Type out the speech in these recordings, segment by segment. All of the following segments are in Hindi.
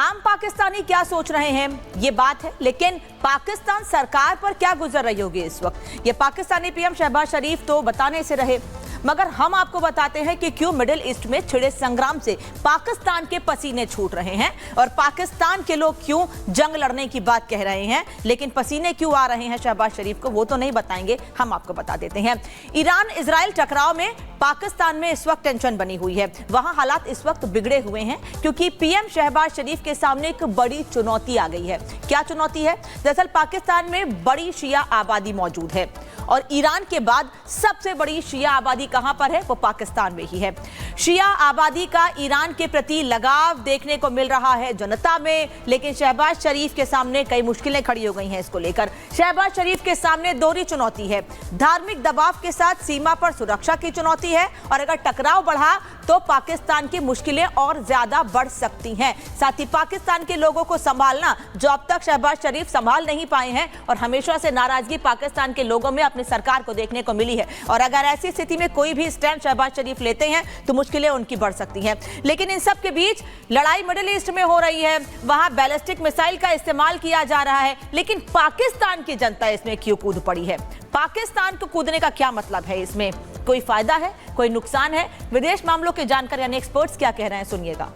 आम पाकिस्तानी क्या सोच रहे हैं ये बात है, लेकिन पाकिस्तान सरकार पर क्या गुजर रही होगी इस वक्त, ये पाकिस्तानी पीएम शहबाज शरीफ तो बताने से रहे, मगर हम आपको बताते हैं कि क्यों मिडिल ईस्ट में छिड़े संग्राम से पाकिस्तान के पसीने छूट रहे हैं और पाकिस्तान के लोग क्यों जंग लड़ने की बात कह रहे हैं, लेकिन पसीने क्यों आ रहे हैं शहबाज शरीफ को वो तो नहीं बताएंगे, हम आपको बता देते हैं। ईरान इजराइल टकराव में पाकिस्तान में इस वक्त टेंशन बनी हुई है, वहां हालात इस वक्त बिगड़े हुए हैं क्योंकि पीएम शहबाज शरीफ के सामने एक बड़ी चुनौती आ गई है। क्या चुनौती है? दरअसल पाकिस्तान में बड़ी शिया आबादी मौजूद है और ईरान के बाद सबसे बड़ी शिया आबादी कहां पर है? वो पाकिस्तान में ही है। शिया आबादी का ईरान के प्रति लगाव देखने को मिल रहा है जनता में, लेकिन शहबाज शरीफ के सामने कई मुश्किलें खड़ी हो गई हैं इसको लेकर। शहबाज शरीफ के सामने दोहरी चुनौती है, धार्मिक दबाव के साथ सीमा पर सुरक्षा की चुनौती है और अगर टकराव बढ़ा तो पाकिस्तान की मुश्किलें और ज्यादा बढ़ सकती हैं। साथ ही पाकिस्तान के लोगों को संभालना जो अब तक शहबाज शरीफ संभाल नहीं पाए हैं और हमेशा से नाराजगी पाकिस्तान के लोगों में अपनी सरकार को देखने को मिली है और अगर ऐसी स्थिति में कोई भी स्टैंड शहबाज शरीफ लेते हैं तो मुश्किलें उनकी बढ़ सकती हैं। लेकिन इन सब के बीच लड़ाई मिडिल ईस्ट में हो रही है, वहां बैलिस्टिक मिसाइल का इस्तेमाल किया जा रहा है, लेकिन पाकिस्तान की जनता इसमें क्यों कूद पड़ी है? पाकिस्तान को कूदने का क्या मतलब है? इसमें कोई फायदा है, कोई नुकसान है? विदेश मामलों के जानकार यानी एक्सपर्ट्स क्या कह रहे हैं, सुनिएगा।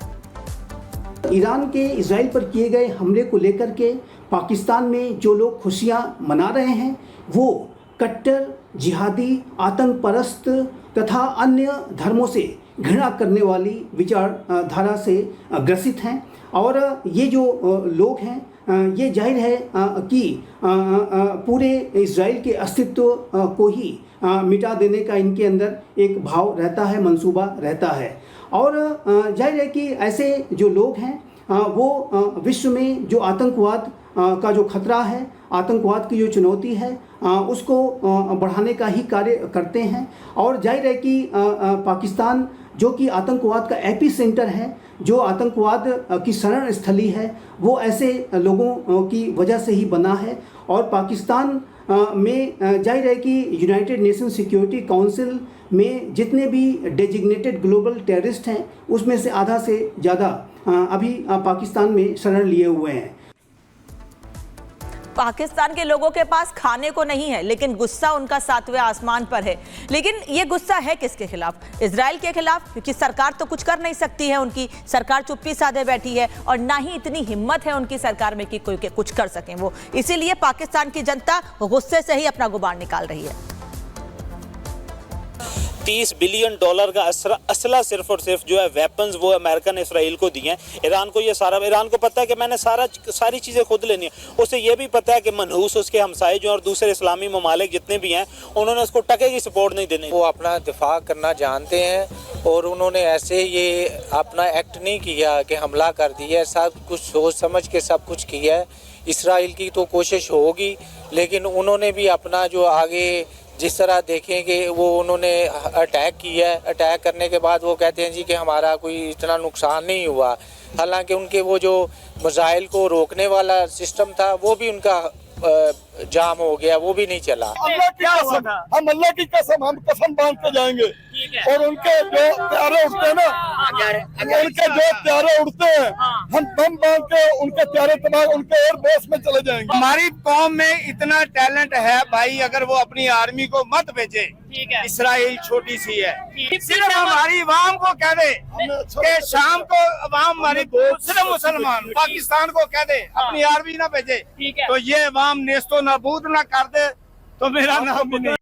ईरान के इजराइल पर किए गए हमले को लेकर के पाकिस्तान में जो लोग खुशियां मना रहे हैं वो कट्टर जिहादी, आतंक परस्त तथा अन्य धर्मों से घृणा करने वाली विचारधारा से ग्रसित हैं और ये जो लोग हैं ये जाहिर है कि पूरे इजराइल के अस्तित्व को ही मिटा देने का इनके अंदर एक भाव रहता है, मंसूबा रहता है और जाहिर है कि ऐसे जो लोग हैं वो विश्व में जो आतंकवाद का जो खतरा है, आतंकवाद की जो चुनौती है उसको बढ़ाने का ही कार्य करते हैं और जाहिर है कि पाकिस्तान जो कि आतंकवाद का एपी सेंटर है, जो आतंकवाद की शरण स्थली है, वो ऐसे लोगों की वजह से ही बना है और पाकिस्तान में जाहिर है कि यूनाइटेड नेशन सिक्योरिटी काउंसिल में जितने भी डेजिग्नेटेड ग्लोबल टेररिस्ट हैं उसमें से आधा से ज़्यादा अभी पाकिस्तान में शरण लिए हुए हैं। पाकिस्तान के लोगों के पास खाने को नहीं है लेकिन गुस्सा उनका सातवें आसमान पर है। लेकिन ये गुस्सा है किसके खिलाफ? इजराइल के खिलाफ, क्योंकि सरकार तो कुछ कर नहीं सकती है, उनकी सरकार चुप्पी साधे बैठी है और ना ही इतनी हिम्मत है उनकी सरकार में कि कोई कुछ कर सकें वो। इसीलिए पाकिस्तान की जनता गुस्से से ही अपना गुबार निकाल रही है। $30 बिलियन का असला सिर्फ और सिर्फ जो है वेपन्स वो अमेरिका ने इसराइल को दिए हैं। ईरान को ये सारा, ईरान को पता है कि मैंने सारी चीज़ें खुद लेनी है। उसे ये भी पता है कि मनहूस उसके हमसाए जो और दूसरे इस्लामी ममालिक जितने भी हैं उन्होंने उसको टके की सपोर्ट नहीं देनी। वो अपना दिफा करना जानते हैं और उन्होंने ऐसे ये अपना एक्ट नहीं किया कि हमला कर दिया, सब कुछ सोच समझ के सब कुछ किया है। इसराइल की तो कोशिश होगी लेकिन उन्होंने भी अपना जो आगे जिस तरह देखें कि वो उन्होंने अटैक किया है, अटैक करने के बाद वो कहते हैं जी कि हमारा कोई इतना नुकसान नहीं हुआ, हालांकि उनके वो जो मिसाइल को रोकने वाला सिस्टम था वो भी उनका जाम हो गया, वो भी नहीं चला। अल्लाह की कसम, हम अल्लाह की कसम, हम कसम बांध के जाएंगे और उनके जो प्यारे उड़ते हैं ना, उनके जो प्यारे उड़ते हैं हम बम बांध के उनके प्यारे तबाह उनके एयरबेस में चले जाएंगे। हमारी कौम में इतना टैलेंट है भाई, अगर वो अपनी आर्मी को मत भेजे, इसराइल छोटी सी है, सिर्फ हमारी अवाम को कह दे कि शाम को अवाम हमारी सिर्फ मुसलमान पाकिस्तान को कह दे अपनी आर्मी ना भेजे, तो ये अवाम नेस्तो नाबूद ना कर दे तो मेरा नाम भी नहीं।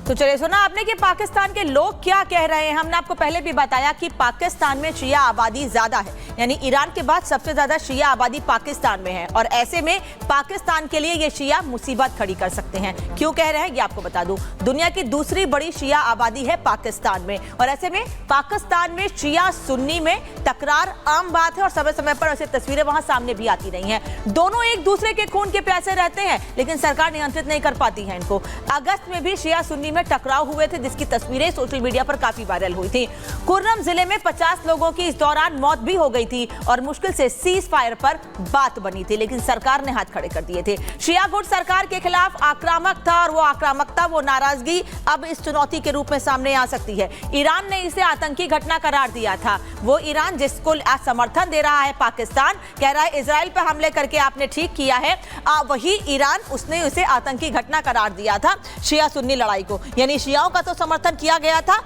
तो चलिए, सुना आपने कि पाकिस्तान के लोग क्या कह रहे हैं। हमने आपको पहले भी बताया कि पाकिस्तान में शिया आबादी ज्यादा है, यानी ईरान के बाद सबसे ज्यादा शिया आबादी पाकिस्तान में है और ऐसे में पाकिस्तान के लिए ये शिया मुसीबत खड़ी कर सकते हैं। क्यों कह रहे हैं ये आपको बता दूं, दुनिया की दूसरी बड़ी शिया आबादी है पाकिस्तान में और ऐसे में पाकिस्तान में शिया सुन्नी में तकरार आम बात है और समय समय पर ऐसी तस्वीरें वहां सामने भी आती रही हैं। दोनों एक दूसरे के खून के प्यासे रहते हैं लेकिन सरकार नियंत्रित नहीं कर पाती है इनको। अगस्त में भी शिया सुन्नी में टकराव हुए थे, जिसकी तस्वीरें सोशल मीडिया पर काफी वायरल हुई थी। कुर्रम जिले में 50 लोगों की इस दौरान मौत भी हो गई थी और मुश्किल से सीज फायर पर बात बनी थी, लेकिन सरकार ने हाथ खड़े कर दिए थे। शिया गुट सरकार के खिलाफ आक्रामक था और वो आक्रामकता, वो नाराजगी अब इस चुनौती के रूप में सामने आ सकती है। ईरान ने इसे आतंकी घटना करार दिया था। वो ईरान जिसको समर्थन दे रहा है पाकिस्तान, कह रहा है इजराइल पर हमले करके आपने ठीक किया है, वही ईरान उसने उसे आतंकी घटना करार दिया था शिया सुन्नी लड़ाई को। यानी शियाओं का तो समर्थन किया गया था,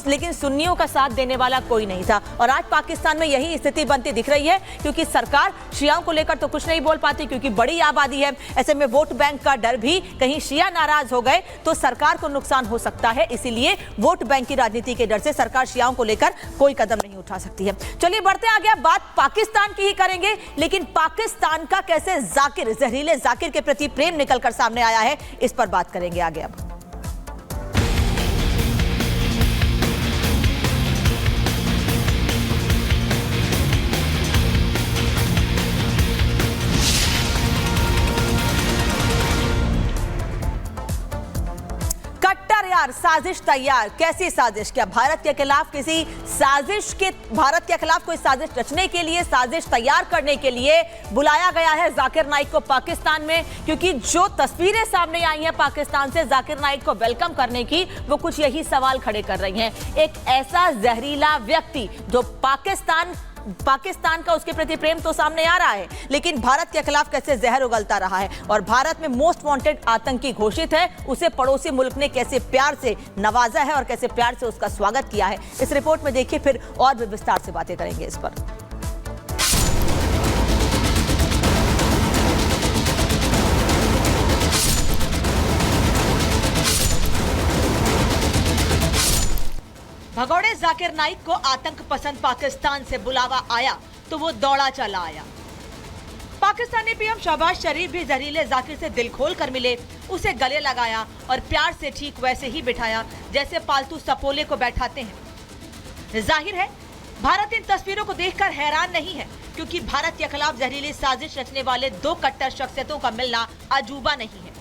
लेकिन सुन्नियों का साथ देने वाला कोई नहीं था। और आज पाकिस्तान में यही स्थिति बनती दिख रही है, क्योंकि सरकार शियाओं को लेकर तो कुछ नहीं बोल पाती, क्योंकि बड़ी आबादी है। ऐसे में वोट बैंक का डर भी, कहीं शिया नाराज हो गए तो सरकार को नुकसान हो सकता है। इसीलिए वोट बैंक की राजनीति के डर से सरकार शियाओं को लेकर कोई कदम नहीं उठा सकती है। चलिए बढ़ते आगे, बात पाकिस्तान की ही करेंगे, लेकिन पाकिस्तान का कैसे जाकिर, जहरीले जाकिर के प्रति प्रेम निकलकर सामने आया है, इस पर बात करेंगे आगे। अब कट्टर यार, साजिश तैयार। कैसी साजिश? क्या भारत के खिलाफ किसी साजिश के, भारत के खिलाफ कोई साजिश रचने के लिए, साजिश तैयार करने के लिए बुलाया गया है जाकिर नाइक को पाकिस्तान में? क्योंकि जो तस्वीरें सामने आई हैं पाकिस्तान से जाकिर नाइक को वेलकम करने की, वो कुछ यही सवाल खड़े कर रही हैं। एक ऐसा जहरीला व्यक्ति जो पाकिस्तान का उसके प्रति प्रेम तो सामने आ रहा है, लेकिन भारत के खिलाफ कैसे जहर उगलता रहा है और भारत में मोस्ट वांटेड आतंकी घोषित है, उसे पड़ोसी मुल्क ने कैसे प्यार से नवाजा है और कैसे प्यार से उसका स्वागत किया है। इस रिपोर्ट में देखिए, फिर और भी विस्तार से बातें करेंगे इस पर। भगोड़े जाकिर नाइक को आतंक पसंद पाकिस्तान से बुलावा आया तो वो दौड़ा चला आया। पाकिस्तानी पीएम शहबाज शरीफ भी जहरीले जाकिर से दिल खोल कर मिले, उसे गले लगाया और प्यार से ठीक वैसे ही बिठाया जैसे पालतू सपोले को बैठाते हैं। जाहिर है भारत इन तस्वीरों को देखकर हैरान नहीं है, क्योंकि भारत के खिलाफ जहरीली साजिश रचने वाले दो कट्टर शख्सियतों का मिलना अजूबा नहीं है।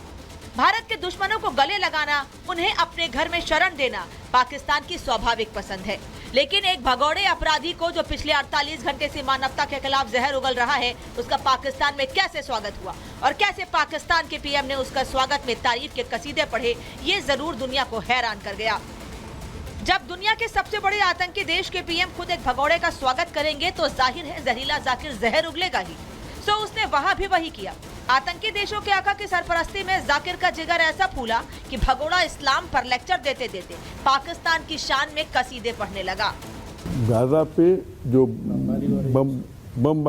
भारत के दुश्मनों को गले लगाना, उन्हें अपने घर में शरण देना पाकिस्तान की स्वाभाविक पसंद है। लेकिन एक भगोड़े अपराधी को जो पिछले 48 घंटे से मानवता के खिलाफ जहर उगल रहा है, उसका पाकिस्तान में कैसे स्वागत हुआ और कैसे पाकिस्तान के पीएम ने उसका स्वागत में तारीफ के कसीदे पढ़े, ये जरूर दुनिया को हैरान कर गया। जब दुनिया के सबसे बड़े आतंकी देश के पीएम खुद एक भगोड़े का स्वागत करेंगे तो जाहिर है जहरीला जाकिर जहर उगलेगा ही। सो उसने वहां भी वही किया। आतंकी देशों के आका की सरपरस्ती में जाकिर का जिगर ऐसा फूला कि भगोड़ा इस्लाम पर लेक्चर देते देते पाकिस्तान की शान में कसीदे पढ़ने लगा। गाजा पे जो बम